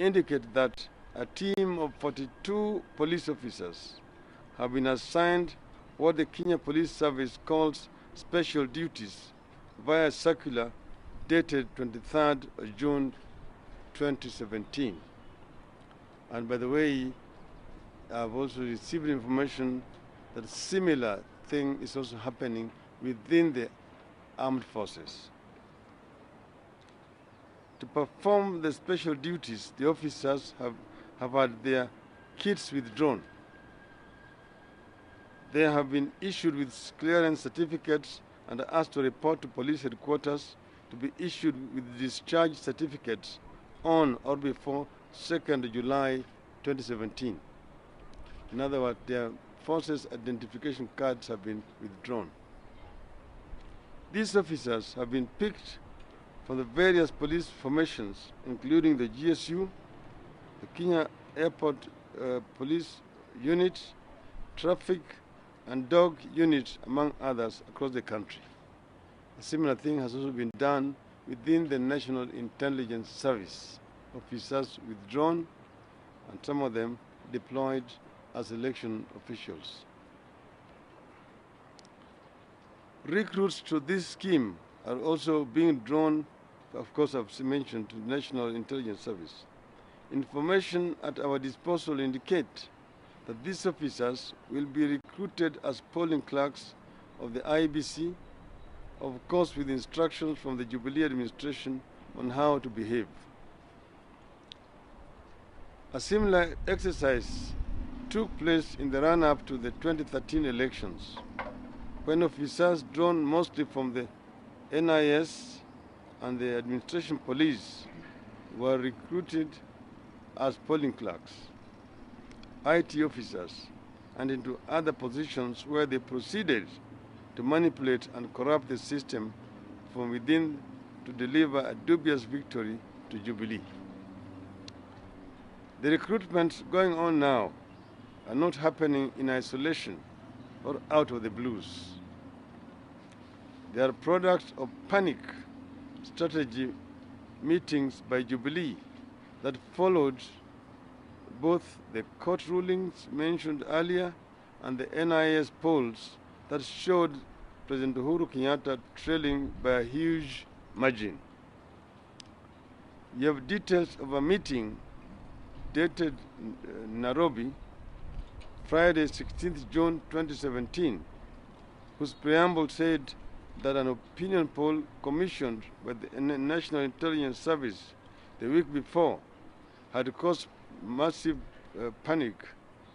indicate that a team of 42 police officers have been assigned what the Kenya Police Service calls special duties via circular dated 23rd June 2017. And by the way, I've also received information that a similar thing is also happening within the armed forces. To perform the special duties, the officers have had their kits withdrawn. They have been issued with clearance certificates and are asked to report to police headquarters to be issued with discharge certificates on or before 2nd July 2017. In other words, their forces identification cards have been withdrawn. These officers have been picked from the various police formations, including the GSU, the Kenya Airport Police Unit, Traffic and Dog Unit, among others, across the country. A similar thing has also been done within the National Intelligence Service. Officers withdrawn and some of them deployed as election officials. Recruits to this scheme are also being drawn, of course, I've mentioned, to the National Intelligence Service. Information at our disposal indicate that these officers will be recruited as polling clerks of the IEBC, of course with instructions from the Jubilee administration on how to behave. A similar exercise took place in the run-up to the 2013 elections, when officers drawn mostly from the NIS and the administration police were recruited as polling clerks, IT officers, and into other positions where they proceeded to manipulate and corrupt the system from within to deliver a dubious victory to Jubilee. The recruitments going on now are not happening in isolation or out of the blues. They are products of panic strategy meetings by Jubilee that followed both the court rulings mentioned earlier and the NIS polls that showed President Uhuru Kenyatta trailing by a huge margin. You have details of a meeting dated Nairobi, Friday, 16th June 2017, whose preamble said that an opinion poll commissioned by the National Intelligence Service the week before had caused massive panic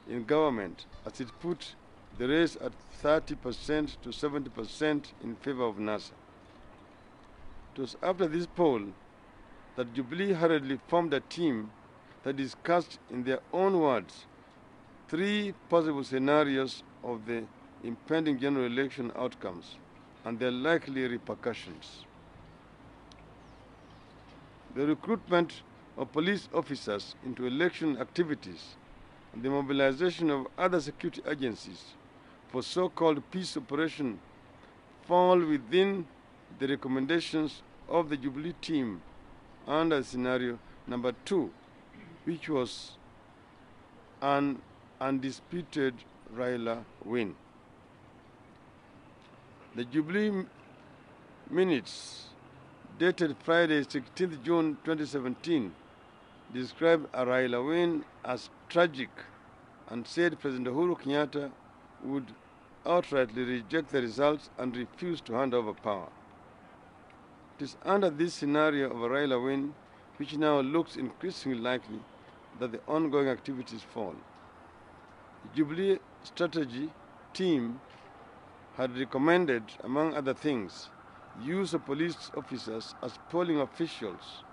in government as it put the race at 30% to 70% in favor of NASA. It was after this poll that Jubilee hurriedly formed a team that discussed, in their own words, 3 possible scenarios of the impending general election outcomes and their likely repercussions. The recruitment of police officers into election activities and the mobilization of other security agencies for so-called peace operation fall within the recommendations of the Jubilee team under scenario number 2, which was an undisputed Raila win. The Jubilee minutes dated Friday, 16th June 2017, described a Raila win as tragic and said President Uhuru Kenyatta would outrightly reject the results and refuse to hand over power. It is under this scenario of a Raila win, which now looks increasingly likely, that the ongoing activities fall. The Jubilee strategy team had recommended, among other things, use of police officers as polling officials,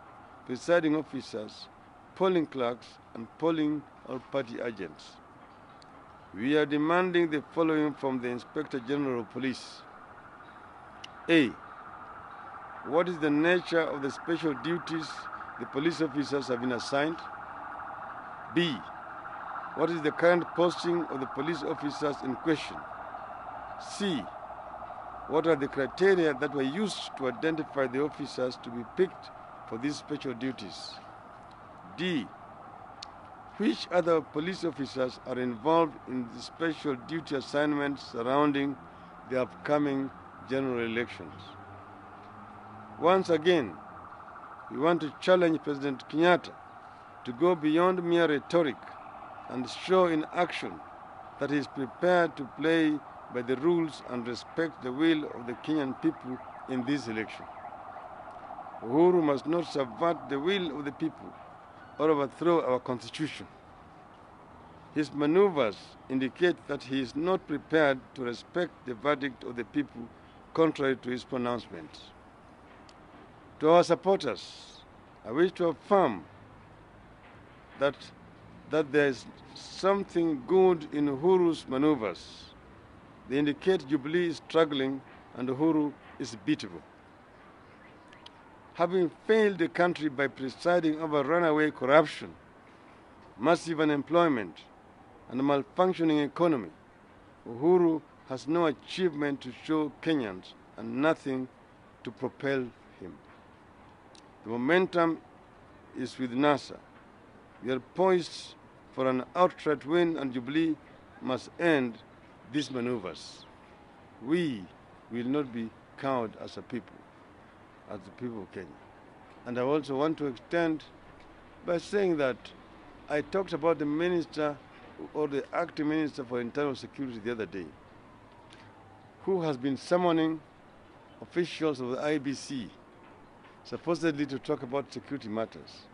presiding officers, polling clerks, and polling or party agents. We are demanding the following from the Inspector General of Police. A. What is the nature of the special duties the police officers have been assigned? B. What is the current posting of the police officers in question? C. What are the criteria that were used to identify the officers to be picked for these special duties? D. Which other police officers are involved in the special duty assignments surrounding the upcoming general elections? Once again, we want to challenge President Kenyatta to go beyond mere rhetoric and show in action that he is prepared to play by the rules and respect the will of the Kenyan people in this election. Uhuru must not subvert the will of the people or overthrow our constitution. His maneuvers indicate that he is not prepared to respect the verdict of the people, contrary to his pronouncements. To our supporters, I wish to affirm that there is something good in Uhuru's maneuvers. They indicate Jubilee is struggling and Uhuru is beatable. Having failed the country by presiding over runaway corruption, massive unemployment, and a malfunctioning economy, Uhuru has no achievement to show Kenyans and nothing to propel him. The momentum is with NASA. We are poised for an outright win, and Jubilee must end these maneuvers. We will not be cowed as a people, as the people of Kenya. And I also want to extend by saying that I talked about the minister or the acting minister for internal security the other day, who has been summoning officials of the IBC, supposedly to talk about security matters,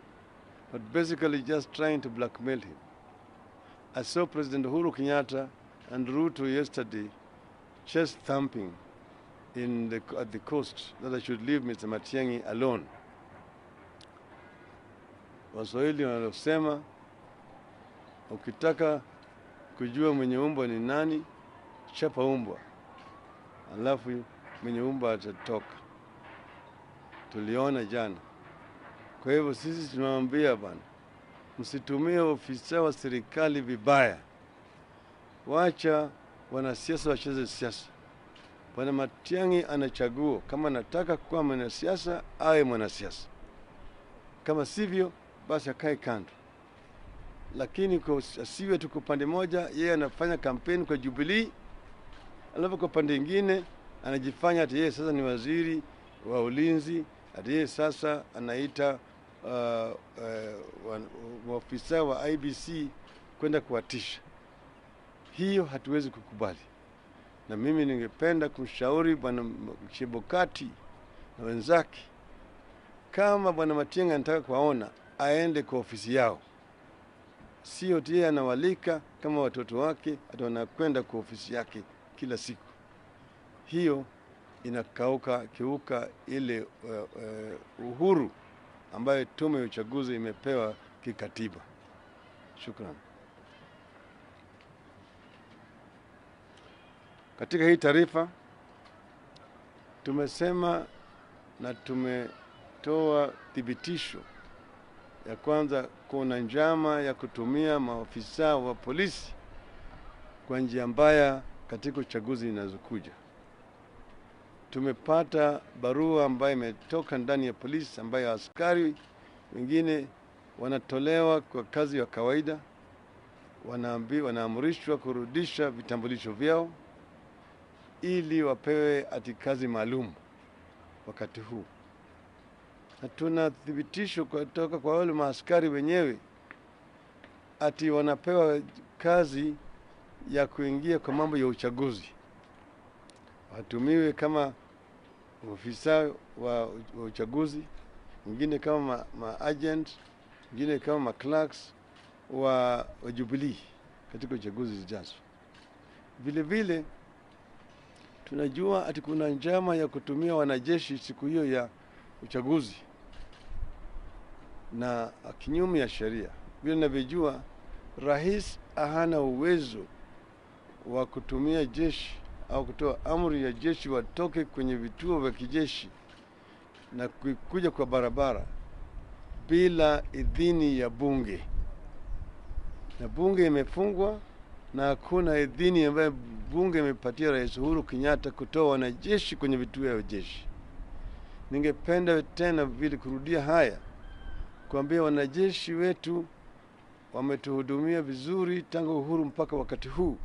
but basically just trying to blackmail him. I saw President Uhuru Kenyatta and Ruto yesterday chest thumping at the coast that I should leave Mr. Matiang'i alone. Waswahili wanasema ukitaka kujua mwenye umbwa ni nani, chapa umbwa, alafu mwenye umbwa atatoka. Tuliona jana. Kwa hivyo sisi tunawaambia bwana, msitumie ofisa wa serikali vibaya. Wacha wanasiasa wacheze siasa. Bwana Matiang'i anachagua kama anataka kuwa mwanasiasa awe mwanasiasa. Kama sivyo basi akae kando. Lakini asiwe tu kwa pande moja, yeye anafanya kampeni kwa Jubilee, alafu kwa pande nyingine anajifanya ati yeye sasa ni waziri wa ulinzi, ati yeye sasa anaita maafisa wa IBC kwenda kuwatisha. Hiyo hatuwezi kukubali. Na mimi ningependa kumshauri bwana Chebukati na wenzake, kama bwana Matiang'i anataka kuwaona, aende kwa ofisi yao. Sio yeye anawalika kama watoto wake wanakwenda kwa ofisi yake kila siku. Hiyo kiuka ile uhuru ambayo tume ya uchaguzi imepewa kikatiba. Shukran. Katika hii taarifa tumesema na tumetoa thibitisho ya kwanza, kuna njama ya kutumia maafisa wa polisi kwa njia mbaya katika uchaguzi inazokuja. Tumepata barua ambayo imetoka ndani ya polisi ambayo askari wengine wanatolewa kwa kazi ya kawaida, wanaamrishwa kurudisha vitambulisho vyao ili wapewe ati kazi maalum wakati huu. Na tuna thibitisho kutoka kwa wale maaskari wenyewe ati wanapewa kazi ya kuingia kwa mambo ya uchaguzi. Watumiwe kama ofisa wa uchaguzi, wengine kama agent, wengine kama clerks wa Jubilee katika uchaguzi zijazo. Vile vile tunajua ati kuna njama ya kutumia wanajeshi siku hiyo ya uchaguzi na kinyume ya sheria. Vile ninavyojua, rais hana uwezo wa kutumia jeshi au kutoa amri ya jeshi watoke kwenye vituo vya kijeshi na kuja kwa barabara bila idhini ya bunge. Na bunge imefungwa na hakuna idhini ambayo bunge imepatia Rais Uhuru Kenyatta kutoa wanajeshi kwenye vituo vya jeshi. Ningependa tena vile kurudia haya, kuambia wanajeshi wetu wametuhudumia vizuri tangu uhuru mpaka wakati huu.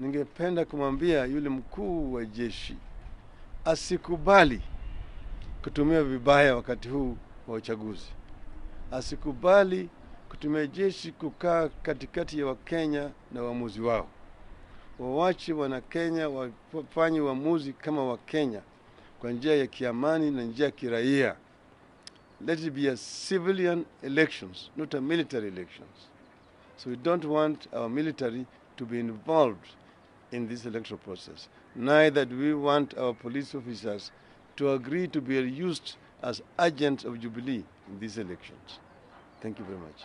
Ningependa kumwambia yule mkuu wa jeshi asikubali kutumia vibaya wakati huu wa uchaguzi. Asikubali kutumia jeshi kukaa katikati ya Wakenya na uamuzi wao. Wawache Wanakenya wafanye uamuzi kama Wakenya kwa njia ya kiamani na njia ya kiraia. Let it be a civilian elections, not a military elections. So we don't want our military to be involved in this electoral process. Neither do we want our police officers to agree to be used as agents of Jubilee in these elections. Thank you very much.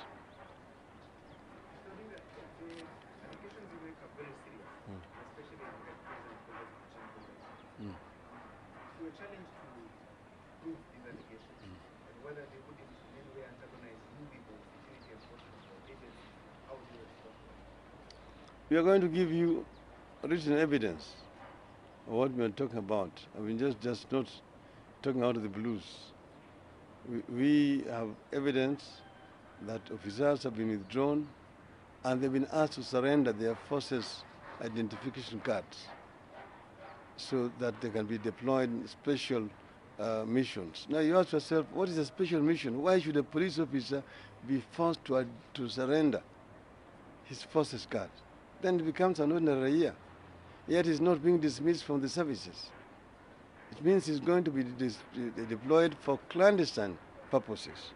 We are going to give you written evidence of what we are talking about. I mean, just not talking out of the blues. We have evidence that officers have been withdrawn and they've been asked to surrender their forces identification cards so that they can be deployed in special missions. Now you ask yourself, what is a special mission? Why should a police officer be forced to surrender his forces card? Then it becomes an ordinary year. Yet he's not being dismissed from the services. It means he's going to be deployed for clandestine purposes.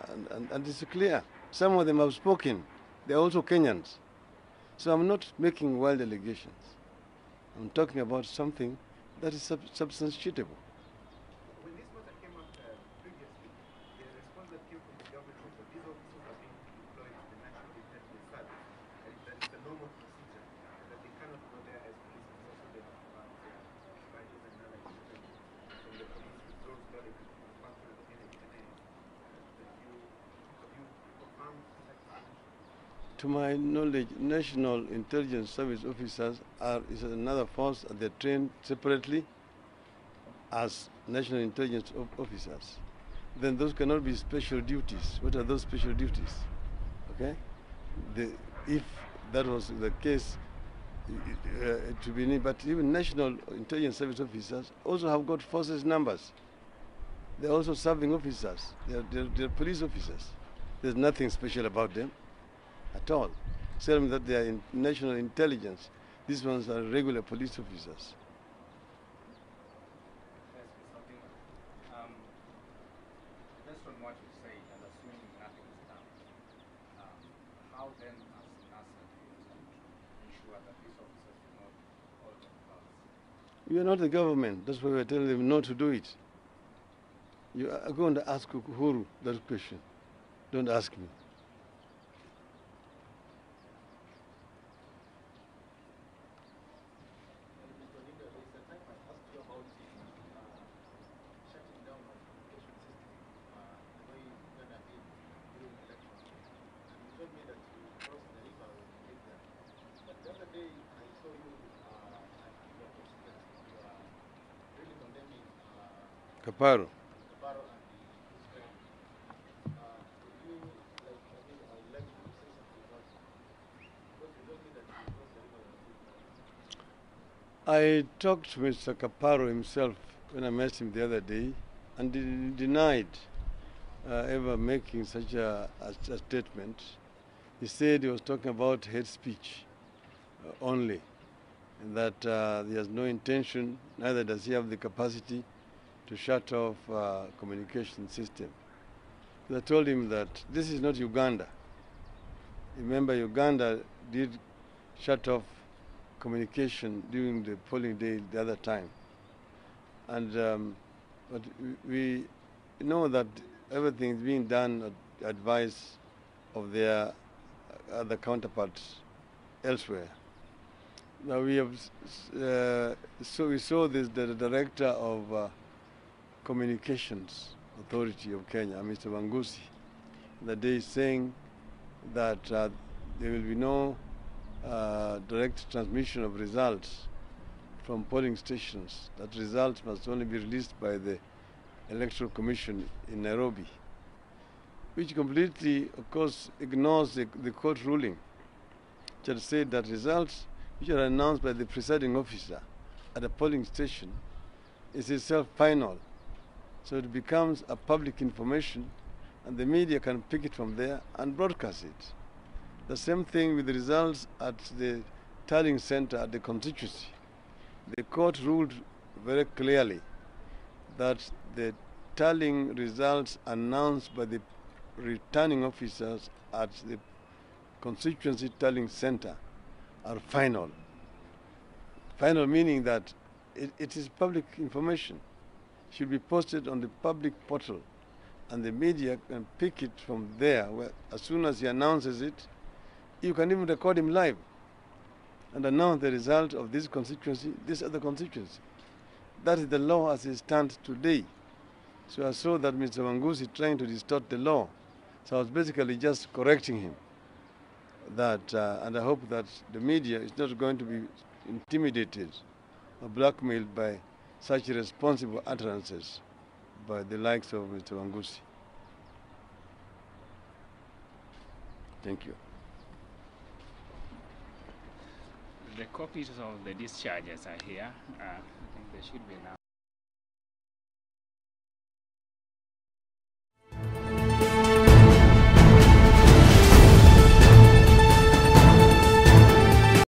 And it's clear. Some of them have spoken. They're also Kenyans. So I'm not making wild allegations. I'm talking about something that is substantiable. When this matter came up previously, the response that came from the government was that these officers are being deployed to the National Intelligence Service, and that it's a normal procedure, and that they cannot go there as police officers, so they have to have their badges and other equipment from the police withdrawal so that they can function as NHNA. Have you confirmed that information? To my knowledge, National Intelligence Service officers is another force, and they're trained separately as National Intelligence officers. Then those cannot be special duties. What are those special duties? Okay? If that was the case, to be, but even National Intelligence Service officers also have got forces numbers. They're also serving officers. They're police officers. There's nothing special about them at all. Except that they are in national intelligence. These ones are regular police officers. Based on what you say, and assuming nothing is done, how then as NASA to ensure that these officers do not hold the cards? We are not the government. That's why we are telling them not to do it. You are going to ask Uhuru that question. Don't ask me. Kaparo. I talked to Mr. Kaparo himself when I met him the other day, and he denied ever making such a statement. He said he was talking about hate speech only, and that he has no intention, neither does he have the capacity to shut off communication system. So I told him that this is not Uganda. Remember, Uganda did shut off communication during the polling day the other time. And but we know that everything is being done at advice of their other counterparts elsewhere. Now we have, so we saw this, the director of Communications Authority of Kenya, Mr. Wangusi, the day saying that there will be no direct transmission of results from polling stations. That results must only be released by the Electoral Commission in Nairobi. which completely, of course, ignores the court ruling, which had said that results which are announced by the presiding officer at a polling station is itself final. So it becomes a public information, and the media can pick it from there and broadcast it. The same thing with the results at the tallying center at the constituency. The court ruled very clearly that the tallying results announced by the returning officers at the constituency tallying center are final. Final meaning that it is public information, should be posted on the public portal, and the media can pick it from there. Where as soon as he announces it, you can even record him live and announce the result of this constituency, this other constituency. That is the law as it stands today. So I saw that Mr. Wangusi trying to distort the law. So I was basically just correcting him. That, and I hope that the media is not going to be intimidated or blackmailed by such irresponsible utterances by the likes of Mr. Wangusi. Thank you. The copies of the discharges are here. I think they should be now.